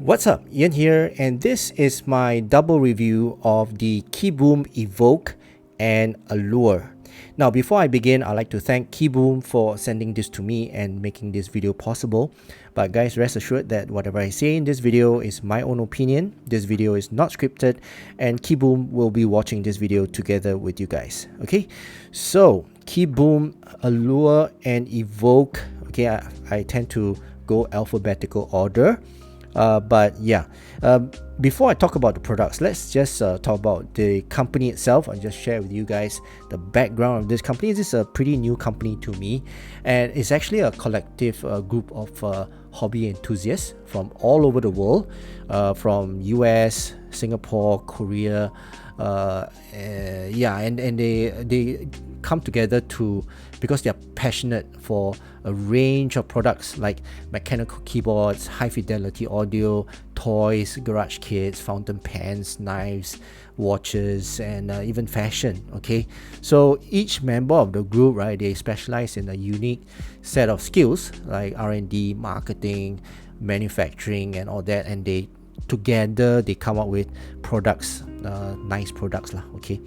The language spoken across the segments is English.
What's up, Ian here, and this is my double review of the KiiBoom Evoke and Allure. Now, before I begin, I'd like to thank KiiBoom for sending this to me and making this video possible. But guys, rest assured that whatever I say in this video is my own opinion. This video is not scripted, and KiiBoom will be watching this video together with you guys. Okay, so KiiBoom, Allure, and Evoke. Okay, I tend to go alphabetical order. But yeah, before I talk about the products, let's just talk about the company itself. I'll just share with you guys the background of this company. This is a pretty new company to me, and it's actually a collective group of hobby enthusiasts from all over the world, from US, Singapore, Korea, yeah, and they come together because they are passionate for a range of products like mechanical keyboards, high fidelity audio, toys, garage kits, fountain pens, knives, watches, and even fashion. Okay, so each member of the group, right, they specialize in a unique set of skills like R&D, marketing, manufacturing, and all that, and they together they come up with products, nice products lah. Okay,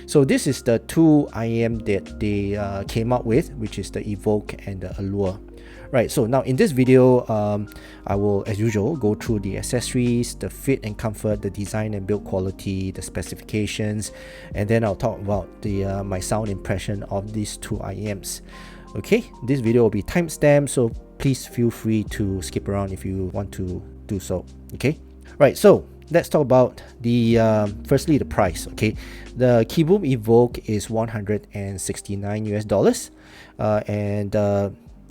so this is the two IEM that they came up with, which is the Evoke and the Allure. Right, so now in this video, I will, as usual, go through the accessories, the fit and comfort, the design and build quality, the specifications, and then I'll talk about the my sound impression of these two IEMs. Okay, this video will be timestamped, so please feel free to skip around if you want to do so. Okay, right, so let's talk about the firstly the price. Okay, the KiiBoom Evoke is $169 and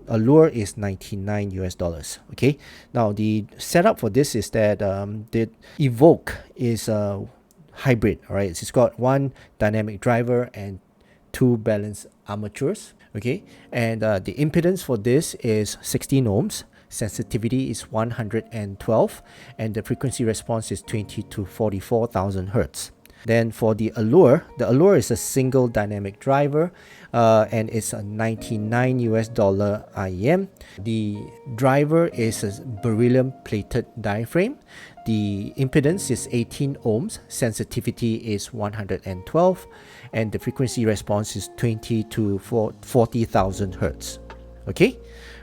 Allure is $99. Okay, now the setup for this is that the Evoke is a hybrid. All right, it's got one dynamic driver and two balanced armatures. Okay, and the impedance for this is 16 ohms. Sensitivity is 112, and the frequency response is 20 to 44,000 hertz. Then for the Allure is a single dynamic driver, and it's a $99 IEM. The driver is a beryllium plated diaphragm. The impedance is 18 ohms, sensitivity is 112, and the frequency response is 20 to 40,000 hertz. Okay,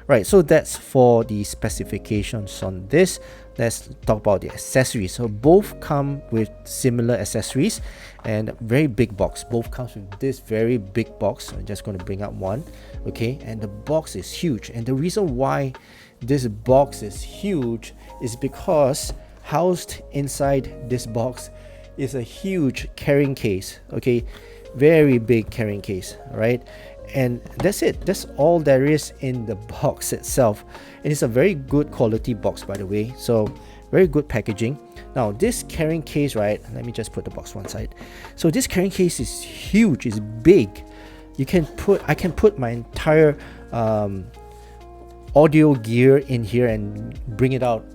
right, so that's for the specifications on this. Let's talk about the accessories. So both come with similar accessories and very big box. Both comes with this very big box. I'm just going to bring up one. Okay, and the box is huge, and the reason why this box is huge is because housed inside this box is a huge carrying case. Okay, very big carrying case. All right, and that's it. That's all there is in the box itself, and it's a very good quality box, by the way, so very good packaging. Now this carrying case, right, let me just put the box one side. So this carrying case is huge, it's big. I can put my entire audio gear in here and bring it out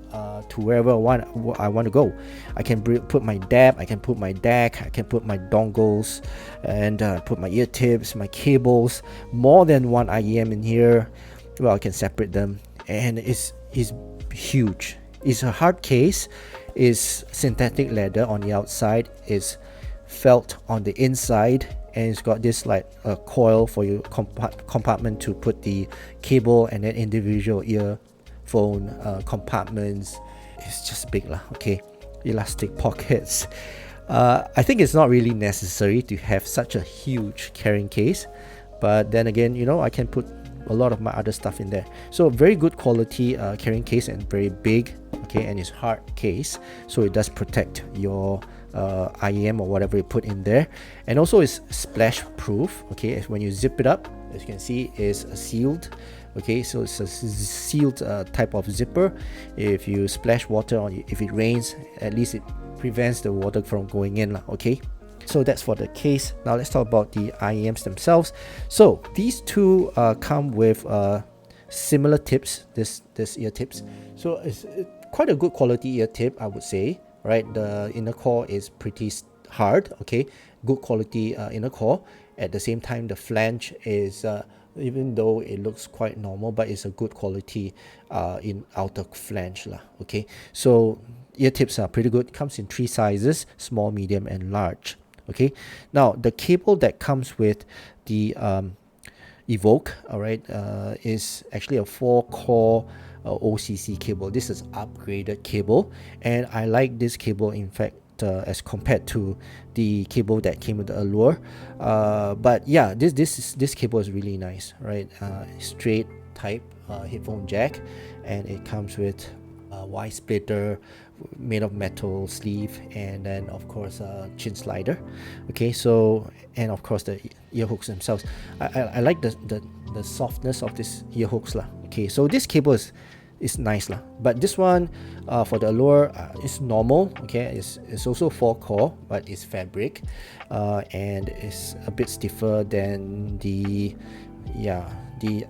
to wherever I want to go. I can put my DAB, I can put my DAC, I can put my dongles, and put my ear tips, my cables, more than one IEM in here. Well, I can separate them, and it's huge. It's a hard case, it's synthetic leather on the outside, it's felt on the inside, and it's got this like a coil for your compartment to put the cable, and then individual earphone compartments. It's just big lah. Okay, elastic pockets. I think it's not really necessary to have such a huge carrying case, but then again, you know, I can put a lot of my other stuff in there. So very good quality carrying case, and very big. Okay, and it's hard case, so it does protect your IEM or whatever you put in there, and also it's splash proof. Okay, when you zip it up, as you can see, is sealed. Okay, so it's a sealed type of zipper. If you splash water on it, if it rains, at least it prevents the water from going in. Okay, so that's for the case. Now let's talk about the IEMs themselves. So these two come with similar tips, this ear tips. So it's quite a good quality ear tip, I would say. Right, the inner core is pretty hard. Okay, good quality inner core. At the same time, the flange is even though it looks quite normal, but it's a good quality in outer flange lah. Okay, so ear tips are pretty good. It comes in 3 sizes: small, medium, and large. Okay, now the cable that comes with the Evoke, all right, is actually a 4-core OCC cable. This is upgraded cable, and I like this cable, in fact, as compared to the cable that came with the Allure. But yeah, this cable is really nice, right? Straight type headphone jack, and it comes with a Y splitter made of metal sleeve, and then of course chin slider. Okay, so, and of course the ear hooks themselves. I like the softness of this ear hooks lah. Okay, so this cable is nice lah, but this one for the Allure is normal. Okay, it's also 4-core, but it's fabric, and it's a bit stiffer than the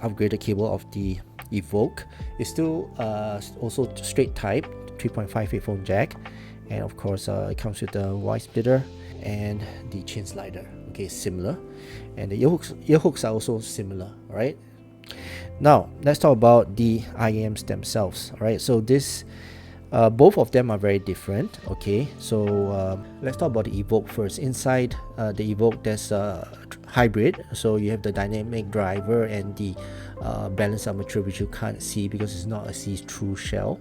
upgraded cable of the Evoke. It's still also straight type 3.5 headphone jack, and of course it comes with the Y splitter and the chin slider. Okay, similar, and the ear hooks are also similar. All right, now let's talk about the IEMs themselves. All right, so this both of them are very different. Okay, so let's talk about the Evoke first. Inside the Evoke, there's a hybrid, so you have the dynamic driver and the balance armature, which you can't see because it's not a see-through shell.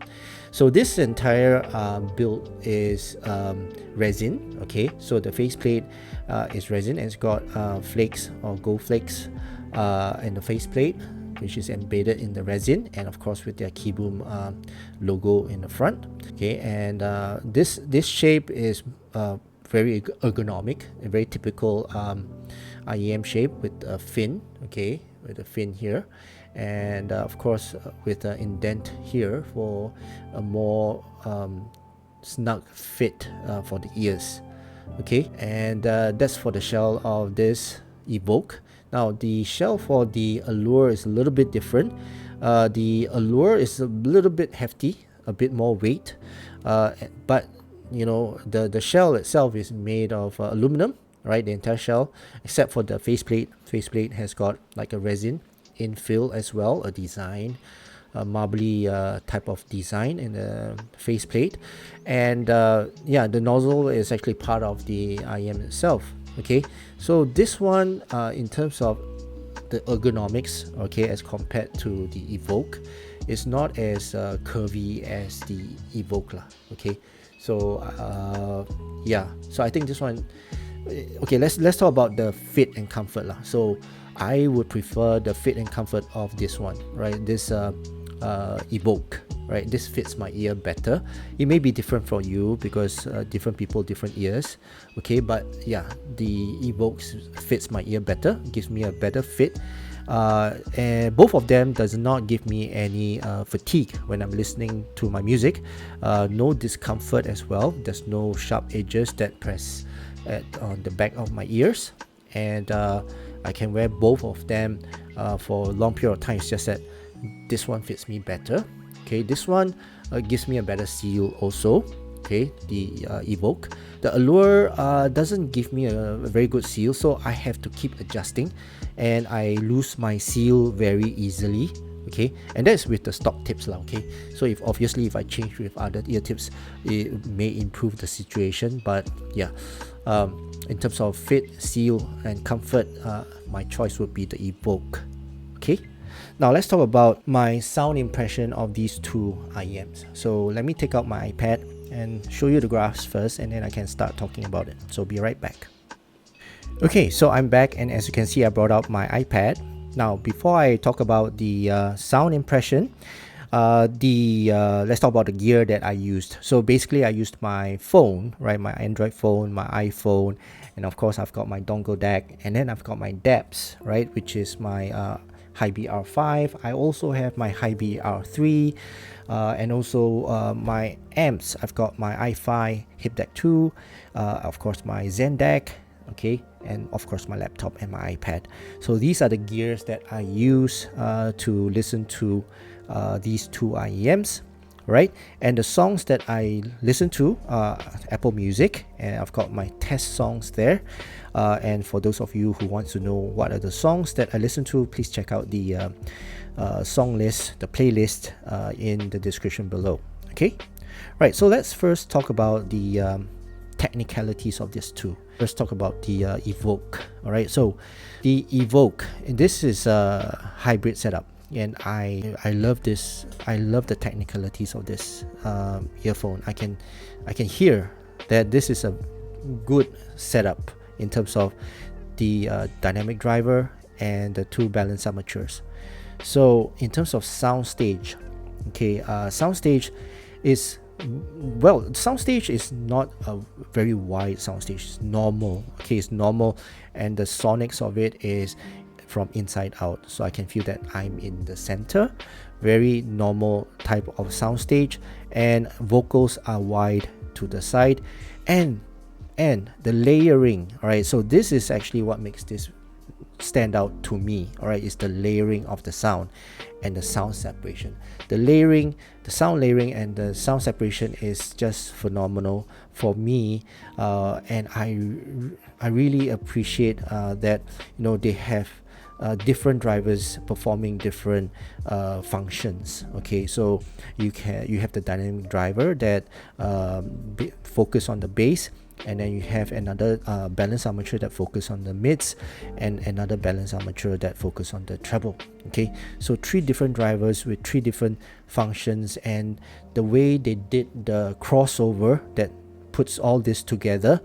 So this entire build is resin. Okay, so the faceplate is resin, and it's got flakes or gold flakes in the faceplate, which is embedded in the resin, and of course with their KiiBoom logo in the front. Okay, and this shape is very ergonomic, a very typical IEM shape with a fin. Okay, with a fin here, and of course with an indent here for a more snug fit for the ears. Okay, and that's for the shell of this Evoke. Now the shell for the Allure is a little bit different. The Allure is a little bit hefty, a bit more weight, but you know, the shell itself is made of aluminum, right? The entire shell, except for the faceplate. Faceplate has got like a resin infill as well, a design, a marbly type of design in the faceplate, and yeah, the nozzle is actually part of the IEM itself. Okay, so this one in terms of the ergonomics, okay, as compared to the Evoke, is not as curvy as the Evoke lah. Okay, so yeah, so I think this one, okay, let's talk about the fit and comfort lah. So I would prefer the fit and comfort of this one, right? This Evoke, right? This fits my ear better. It may be different for you because different people, different ears. Okay, but yeah, the Evoke fits my ear better, gives me a better fit. And both of them does not give me any fatigue when I'm listening to my music. No discomfort as well. There's no sharp edges that press on the back of my ears, and I can wear both of them for a long period of time. It's just that this one fits me better. Okay, this one gives me a better seal also. Okay, the Evoke. The Allure doesn't give me a very good seal, so I have to keep adjusting, and I lose my seal very easily. Okay, and that's with the stock tips lah. Okay, so if I change with other ear tips, it may improve the situation. But yeah, in terms of fit, seal, and comfort, my choice would be the Evoke. Okay. Now let's talk about my sound impression of these two IEMs. So let me take out my iPad and show you the graphs first, and then I can start talking about it. So be right back. Okay, so I'm back, and as you can see, I brought out my iPad. Now before I talk about the sound impression, let's talk about the gear that I used. So basically I used my phone, right? My Android phone, my iPhone, and of course I've got my dongle deck, and then I've got my DAPs, right? Which is my HiBi R5. I also have my HiBi R3, and also my amps. I've got my i5 Hip Deck 2, of course my Zen deck, okay, and of course my laptop and my iPad. So these are the gears that I use to listen to these two IEMs, right? And the songs that I listen to, Apple Music, and I've got my test songs there. And for those of you who want to know what are the songs that I listen to, please check out the song list, the playlist in the description below. Okay, Right, so let's first talk about the technicalities of this too. Let's talk about the Evoke. All right, so the Evoke, and this is a hybrid setup, and I love this. I love the technicalities of this earphone. I can hear that this is a good setup in terms of the dynamic driver and the two balance armatures. So in terms of soundstage, okay, soundstage is, well, soundstage is not a very wide soundstage. It's normal. Okay, it's normal, and the sonics of it is from inside out. So I can feel that I'm in the center. Very normal type of soundstage, and vocals are wide to the side, and the layering. All right, so this is actually what makes this stand out to me. All right, is the layering of the sound and the sound separation. The layering, the sound layering and the sound separation is just phenomenal for me, and I really appreciate that, you know, they have different drivers performing different functions. Okay, so you have the dynamic driver that focus on the bass, and then you have another balance armature that focus on the mids, and another balance armature that focus on the treble. Okay, so three different drivers with three different functions, and the way they did the crossover that puts all this together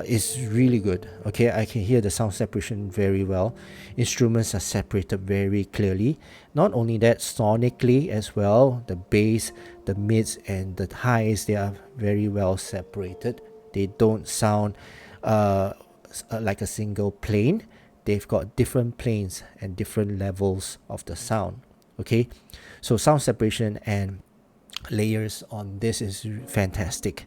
is really good. Okay, I can hear the sound separation very well. Instruments are separated very clearly. Not only that, sonically as well, the bass, the mids and the highs, they are very well separated. They don't sound like a single plane. They've got different planes and different levels of the sound. Okay, so sound separation and layers on this is fantastic.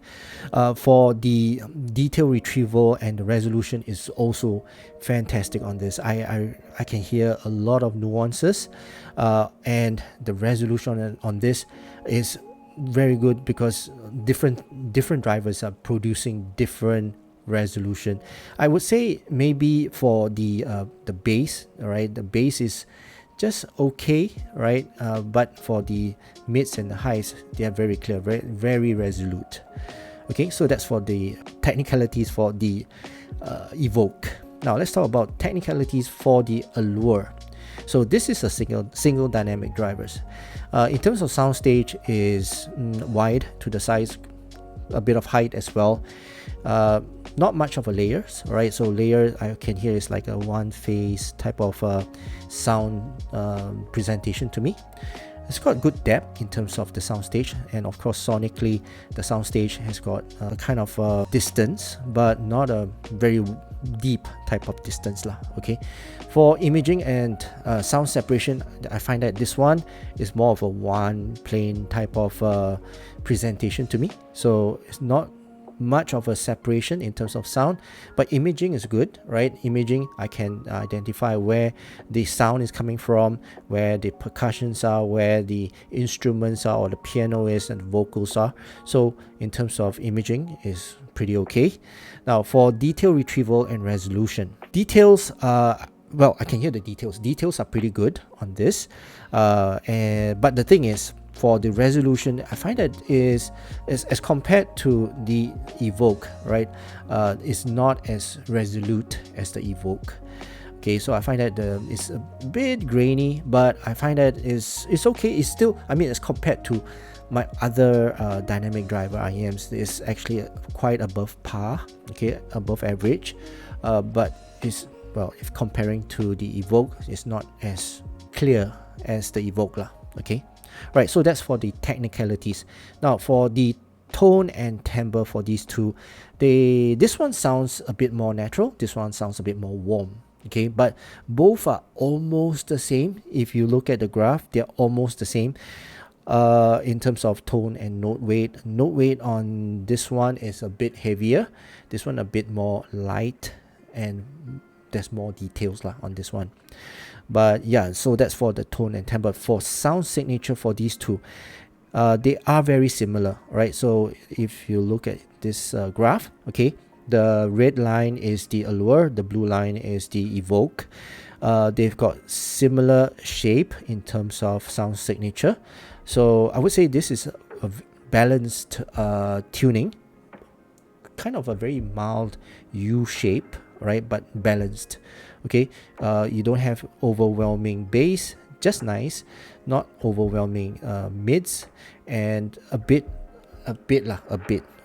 For the detail retrieval and the resolution is also fantastic on this. I can hear a lot of nuances, and the resolution on this is very good because different drivers are producing different resolution. I would say maybe for the bass, all right, the bass is just okay, right? But for the mids and the highs, they are very clear, very resolute. Okay, so that's for the technicalities for the Evoke. Now let's talk about technicalities for the Allure. So this is a single dynamic drivers. In terms of soundstage is wide to the sides, a bit of height as well. Not much of a layers, right? So layer I can hear is like a one phase type of sound presentation to me. It's got good depth in terms of the soundstage, and of course sonically the soundstage has got a kind of distance, but not a very deep type of distance lah. Okay, for imaging and sound separation, I find that this one is more of a one plane type of presentation to me. So it's not much of a separation in terms of sound, but imaging is good, right? Imaging, I can identify where the sound is coming from, where the percussions are, where the instruments are, or the piano is and the vocals are. So in terms of imaging is pretty okay. Now for detail retrieval and resolution, details well, I can hear the details are pretty good on this, but the thing is, for the resolution, I find that is as compared to the Evoke, right, is not as resolute as the Evoke. Okay, so I find that it's a bit grainy, but I find that it's okay. It's still, I mean, as compared to my other dynamic driver IEMs, is actually quite above par, okay, above average, but it's, well, if comparing to the Evoke, it's not as clear as the Evoke lah. Okay, right, so that's for the technicalities. Now for the tone and timbre for these two, this one sounds a bit more natural, this one sounds a bit more warm. Okay, but both are almost the same. If you look at the graph, they're almost the same in terms of tone and note weight. Note weight on this one is a bit heavier, this one a bit more light, and there's more details lah on this one. But yeah, so that's for the tone and timbre. For sound signature for these two, they are very similar, right? So if you look at this graph, okay, the red line is the Allure, the blue line is the Evoke. They've got similar shape in terms of sound signature. So I would say this is a balanced tuning, kind of a very mild U shape, right? But balanced. Okay, you don't have overwhelming bass, just nice, not overwhelming mids, and a bit,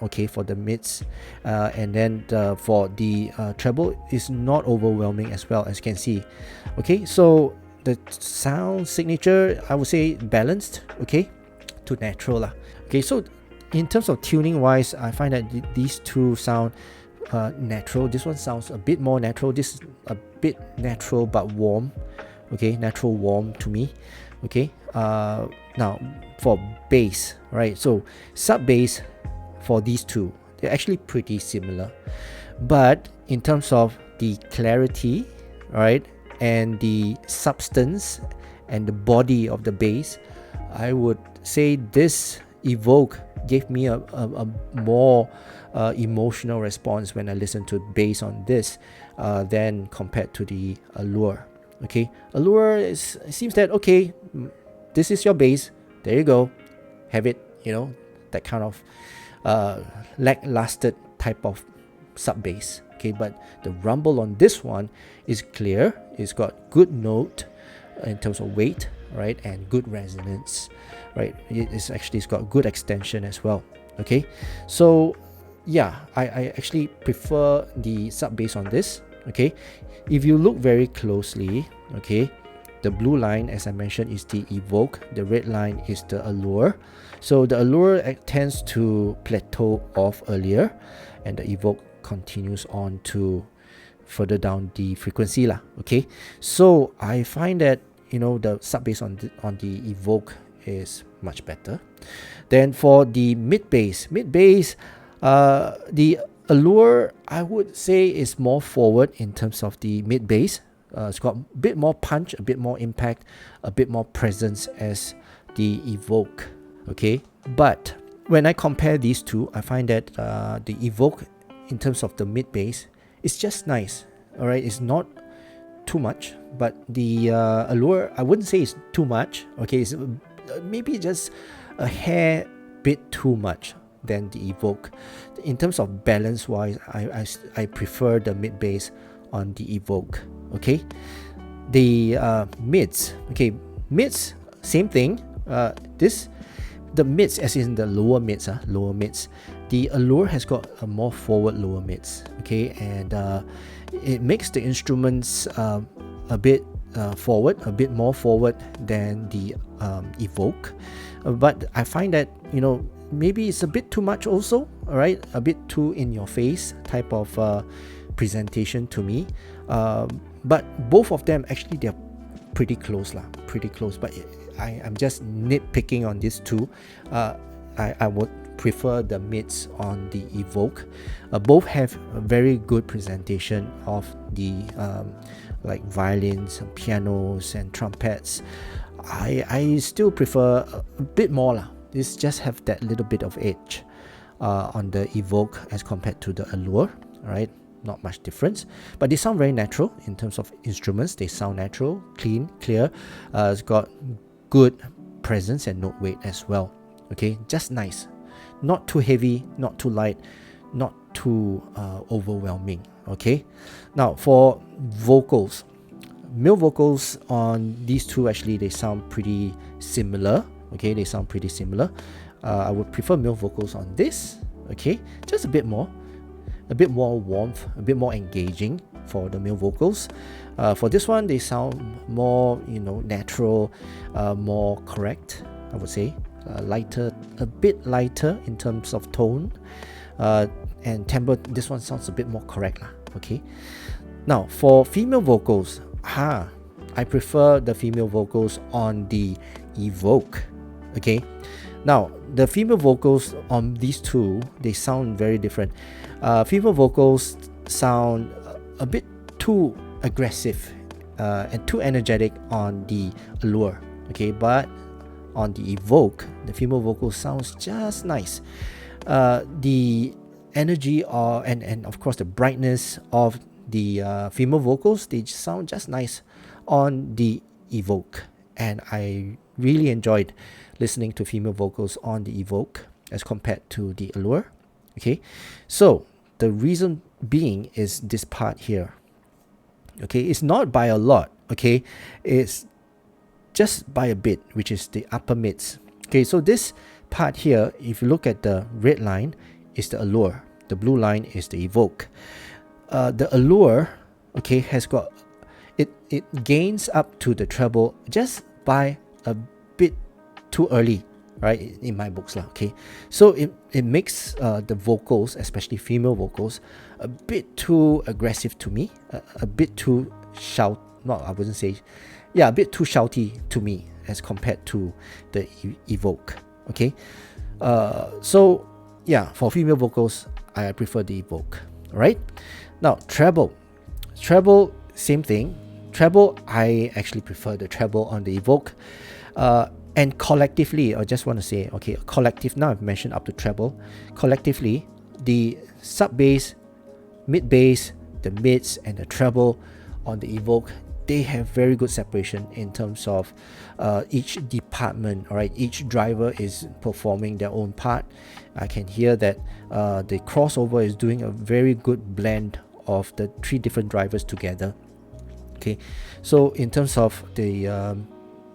okay, for the mids, and then for the treble is not overwhelming as well, as you can see. Okay, so the sound signature, I would say balanced, okay, to natural lah. Okay, so in terms of tuning wise, I find that these two sound natural. This one sounds a bit more natural. This is a bit natural but warm. Okay, natural warm to me. Okay, now for bass, right? So sub bass for these two, they're actually pretty similar, but in terms of the clarity, right, and the substance and the body of the bass, I would say this Evoke gave me a more emotional response when I listen to bass on this than compared to the Allure. Okay, Allure it seems that, okay, this is your bass, there you go, have it, you know, that kind of lackluster type of sub bass. Okay, but the rumble on this one is clear. It's got good note in terms of weight, right, and good resonance, right. It's got good extension as well. Okay, so yeah, I actually prefer the sub bass on this. Okay, if you look very closely, okay, the blue line, as I mentioned, is the Evoke, the red line is the Allure. So the Allure tends to plateau off earlier, and the Evoke continues on to further down the frequency lah. Okay, so I find that, you know, the sub bass on the Evoke is much better. Then for the mid bass, the Allure, I would say, is more forward in terms of the mid bass. It's got a bit more punch, a bit more impact, a bit more presence as the Evoke. Okay, but when I compare these two, I find that the Evoke, in terms of the mid bass, it's just nice. All right, it's not too much, but the Allure, I wouldn't say it's too much. Okay, it's maybe just a hair bit too much than the Evoke. In terms of balance wise, I prefer the mid bass on the Evoke. Okay, the mids, okay, mids, same thing. The mids, as in the lower mids, the Allure has got a more forward lower mids. Okay, and it makes the instruments a bit forward, a bit more forward than the Evoke. But I find that, you know, maybe it's a bit too much also. All right, a bit too in your face type of presentation to me. But both of them, actually, they're pretty close lah, pretty close. But I'm just nitpicking on these two. I would prefer the mids on the Evoke. Both have a very good presentation of the like violins, pianos, and trumpets. I still prefer a bit more lah. This just have that little bit of edge on the Evoke as compared to the Allure. Alright, not much difference, but they sound very natural in terms of instruments. They sound natural, clean, clear. It's got good presence and note weight as well. Okay, just nice, not too heavy, not too light, not too overwhelming. Okay, now for vocals, male vocals on these two, actually they sound pretty similar. Okay, they sound pretty similar. I would prefer male vocals on this. Okay, just a bit more warmth, a bit more engaging for the male vocals. For this one, they sound more, you know, natural, more correct, I would say. Lighter, a bit lighter in terms of tone, and timbre. This one sounds a bit more correct lah. Okay, now for female vocals, I prefer the female vocals on the Evoke. Okay, now the female vocals on these two, they sound very different. Female vocals sound a bit too aggressive and too energetic on the Allure. Okay, but on the Evoke, the female vocal sounds just nice. The energy and of course the brightness of the female vocals, they sound just nice on the Evoke, and I really enjoyed listening to female vocals on the Evoke. as compared to the Allure. Okay, so the reason being is this part here. Okay, it's not by a lot. Okay, it's just by a bit, which is the upper mids. Okay, so this part here, if you look at the red line, is the Allure. The blue line is the Evoke. The Allure, okay, has got it gains up to the treble just by a bit too early, right, in my books lah. Okay, so it makes the vocals, especially female vocals, a bit too aggressive to me, a bit too I wouldn't say, yeah, a bit too shouty to me as compared to the Evoke. Okay, so yeah, for female vocals, I prefer the Evoke. Right now, treble, same thing. Treble, I actually prefer the treble on the Evoke. And collectively, I just want to say, okay, collective, now I've mentioned up to treble. Collectively, the sub bass, mid bass, the mids, and the treble on the Evoke, they have very good separation in terms of each department. All right, each driver is performing their own part. I can hear that the crossover is doing a very good blend of the three different drivers together. Okay, so in terms of the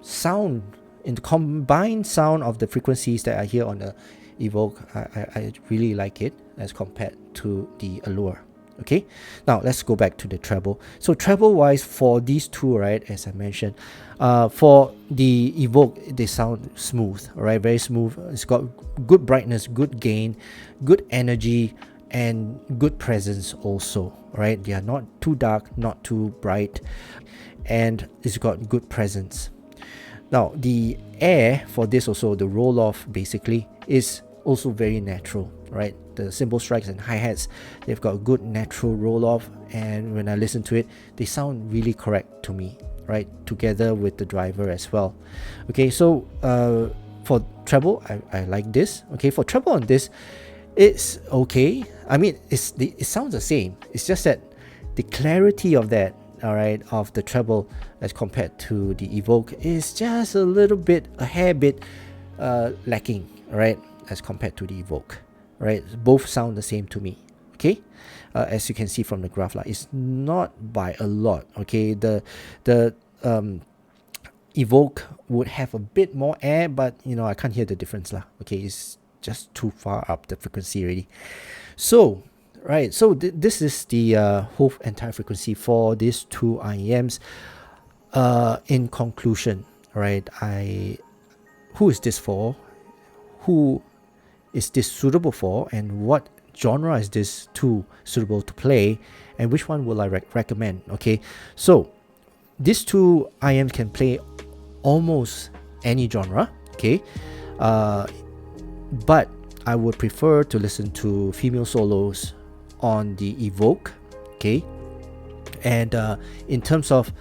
sound, in the combined sound of the frequencies that I hear on the Evoke, I really like it as compared to the Allure. Okay, now let's go back to the treble. So treble wise, for these two, right, as I mentioned, for the Evoke, they sound smooth, all right, very smooth. It's got good brightness, good gain, good energy, and good presence also, right? They are not too dark, not too bright, and it's got good presence. Now the air for this also, the roll off basically, is also very natural, right? The cymbal strikes and hi-hats, they've got good natural roll off, and when I listen to it, they sound really correct to me, right? Together with the driver as well. Okay, so for treble, I like this. Okay, for treble on this, it's okay. I mean, it sounds the same. It's just that the clarity of that, all right, of the treble as compared to the Evoke is just a little bit, a hair bit lacking, right, as compared to the Evoke, right? Both sound the same to me. Okay, as you can see from the graph, like, it's not by a lot. Okay, the Evoke would have a bit more air, but you know, I can't hear the difference lah. Okay, it's just too far up the frequency already. So right, so this is the whole entire frequency for these two IEMs. In conclusion, right, who is this for? Who is this suitable for? And what genre is this too suitable to play? And which one will I recommend? Okay, so these two IEMs can play almost any genre. Okay, but I would prefer to listen to female solos on the Evoke. Okay, and in terms of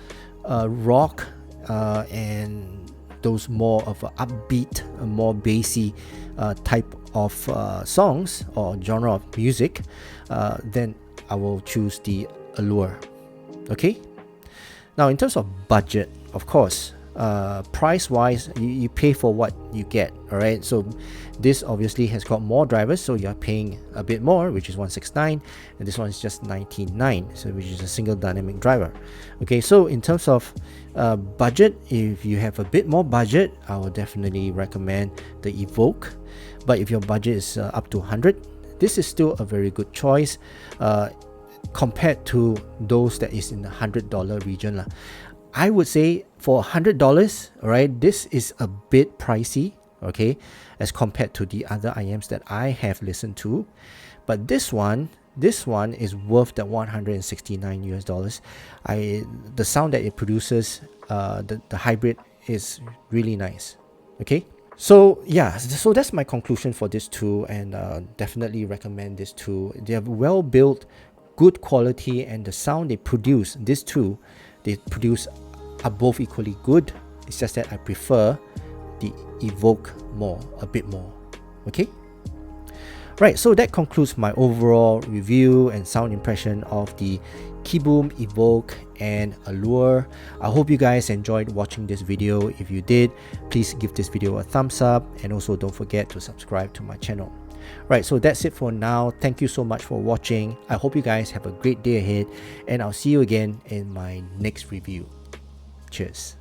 rock and those more of a upbeat, more bassy type of songs or genre of music, then I will choose the Allure. Okay, now in terms of budget, of course, price wise, you pay for what you get. All right, so this obviously has got more drivers, so you're paying a bit more, which is 169, and this one is just 99, so which is a single dynamic driver. Okay, so in terms of budget, if you have a bit more budget, I will definitely recommend the Evoke. But if your budget is up to 100, this is still a very good choice compared to those that is in the $100 region lah. I would say for $100, right, this is a bit pricey, okay, as compared to the other IEMs that I have listened to. But this one is worth the $169 US. The sound that it produces, the hybrid, is really nice. Okay, so yeah, so that's my conclusion for this two, and definitely recommend this two. They are well built, good quality, and the sound they produce, these two, they produce, are both equally good. It's just that I prefer the Evoke more, a bit more. Okay, Right, so that concludes my overall review and sound impression of the KiiBoom, Evoke, and Allure. I hope you guys enjoyed watching this video. If you did, please give this video a thumbs up, and also don't forget to subscribe to my channel. Right, so that's it for now. Thank you so much for watching. I hope you guys have a great day ahead, and I'll see you again in my next review. Cheers.